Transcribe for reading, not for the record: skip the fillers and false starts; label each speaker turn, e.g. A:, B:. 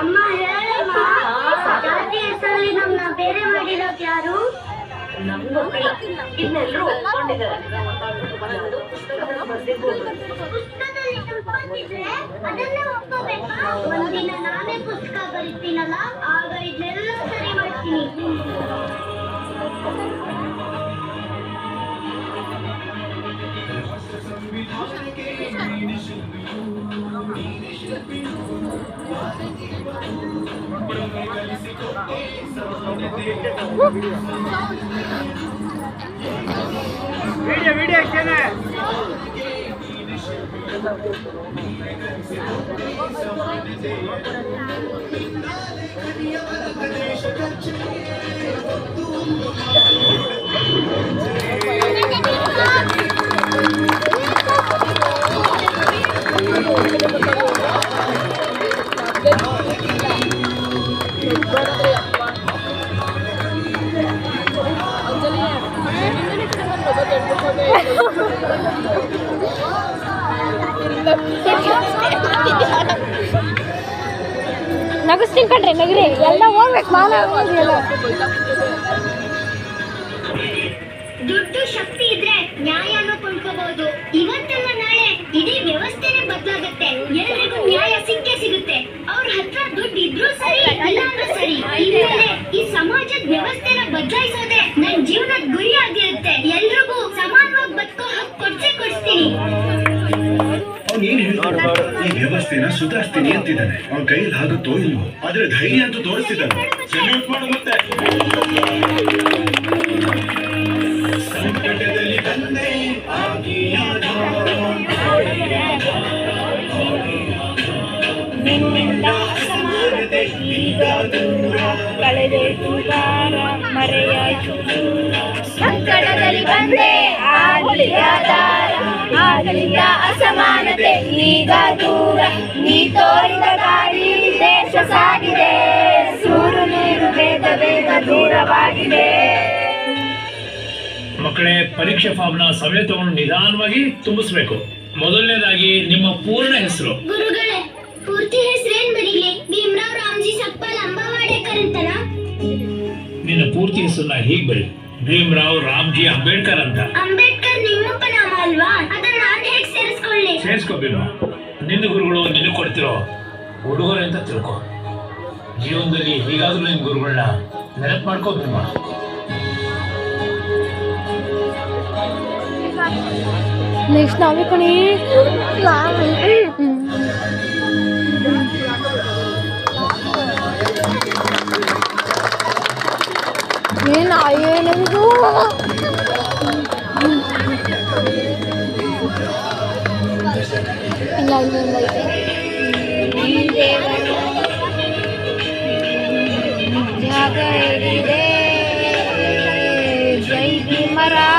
A: ಅಮ್ಮ ಹೇಳಮ್ಮ, ಜಾತಿ ಹೆಸರಲ್ಲಿ ನಮ್ಮನ್ನ ಬೇರೆ ಮಾಡಿರೋದು ಯಾರು?
B: ನಮ್ಗೆ ಗೊತ್ತಿಲ್ಲ, ಇನ್ನೆಲ್ಲರೂ ಒಪ್ಕೊಂಡಿದ್ದಾರೆ.
A: ಒಂದಿನ ನಾನೇ ಪುಸ್ತಕ ಬರೀತೀನಲ್ಲ, ಆಗ ಇದನ್ನೆಲ್ಲ ಸರಿ ಮಾಡ್ತೀನಿ.
C: ವಿಡಿಯೋ
D: ನಗಸ್ತೀನಿ ಕಣ್ರಿ, ನಗ್ರಿ ಎಲ್ಲ ಹೋಗ್ಬೇಕು.
A: ದುಡ್ಡು ಶಕ್ತಿ ಇದ್ರೆ ನ್ಯಾಯನೂ ಕೊಂಡ್ಕೋಬಹುದು. ಇವತ್ತೆಲ್ಲ ನಾಳೆ ಇಡೀ ವ್ಯವಸ್ಥೆನೆ ಬದಲಾಗುತ್ತೆ. ಎಲ್ರಿಗೂ ನ್ಯಾಯ ಸಿಕ್ಕೇ ಸಿಗುತ್ತೆ. ಅವ್ರ ಹತ್ರ ದುಡ್ಡು ಇದ್ರೂ ಸರಿ, ಇಲ್ಲ ಅಂದ್ರೂ ಸರಿ. ಇನ್ಮೇಲೆ ಈ ಸಮಾಜದ ವ್ಯವಸ್ಥೆನ ಬದಲಾಯಿಸೋದೆ ನನ್ ಜೀವನದ ಗುರಿ ಆಗಿರುತ್ತೆ. ಎಲ್ರಿಗೂ ಸಮಾನವಾಗಿ ಬದುಕೋ ಹಕ್ಕು ಕೊಡ್ತೀನಿ.
E: ಏನ್ ಹೇಳ್ತಾನೆ? ಈ ವ್ಯವಸ್ಥೆನ ಸುಧಾರಿಸ್ತೀನಿ ಅಂತಿದ್ದಾನೆ. ಅವನ ಕೈಯಲ್ಲಿ ಆಗುತ್ತೋ ಇಲ್ವೋ, ಆದ್ರೆ ಧೈರ್ಯ ಅಂತೂ ತೋರಿಸ್ತಿದ್ದಾನೆ. ಸಲ್ಯೂಟ್ ಮಾಡು ಮತ್ತೆ. ಸಂಕಟದಲ್ಲಿ ತಂದೆ ಆಗಿಯಾದ ನಿನ್ನಿಂದ ಅಸಮಾನತೆ ಈಗ ದೂರ
D: ಕಳೆದೋಯ್ತು ಭಾರ, ಮರೆಯಾಯ್ತು ಸಂಕಟದಲ್ಲಿ ಬಂದೆ ಆಗಿಯಾದ ಆಗಲಿಲ್ಲ ಅಸಮಾನತೆ ಈಗ ದೂರ. ನೀ ತೋರಿದ ದಾರಿ ದೇಶ ಸಾಗಿದೆ, ಸೂರು ನೀರು ಬೇಗ ಬೇಗ ದೂರವಾಗಿದೆ.
F: ಮಕ್ಕಳೇ, ಪರೀಕ್ಷೆ ಫಾರ್ಮ್ನ ಸಮಯ ತಗೊಂಡು ನಿಧಾನವಾಗಿ ತುಂಬಿಸ್ಬೇಕು. ಮೊದಲನೇದಾಗಿ ನಿಮ್ಮ ಪೂರ್ಣ ಹೆಸರು.
A: ಗುರುಗಳೇ, ಪೂರ್ತಿ ಹೆಸರೇನ್ ಬರೀಲಿ? ಭೀಮರಾವ್ ರಾಮ್ಜಿ ಸಕ್ಪಾಲ್ ಅಂಬಾವಾಡೇಕರ್ ಅಂತನಾ?
F: ನಿನ್ನ ಪೂರ್ತಿ ಹೆಸರನ್ನ ಹೀಗೆ ಬರಿ, ಭೀಮರಾವ್ ರಾಮ್ಜಿ ಅಂಬೇಡ್ಕರ್ ಅಂತ.
A: ಅಂಬೇಡ್ಕರ್ ನಿಮ್ಮಪ್ಪ ನಾಮ ಅಲ್ವಾ? ಅದನ್ನ ನಾನು ಹೇಗೆ ಸೇರಿಸ್ಕೊಳ್ಳಿ?
F: ಸೇರಿಸ್ಕೋಬೇನು. ನಿನ್ನ ಗುರುಗಳು ನಿನಗೆ ಕೊಡ್ತಿರೋ ಉಡುಗೊರೆ ಅಂತ ತಿಳ್ಕೊ. ಜೀವನದಲ್ಲಿ ಹೀಗಾದ್ರೂ ನಿನ್ನ ಗುರುಗಳನ್ನ ನೆನಪು ಮಾಡ್ಕೋ ಭೀಮ.
D: ನೆಕ್ಸ್ಟ್ ನಾವೇ ಕಣಿ. ಏನದು ಇಲ್ಲ ಜಾಗ ಇದೆ. ಜೈ ಭೀಮರಾವ್.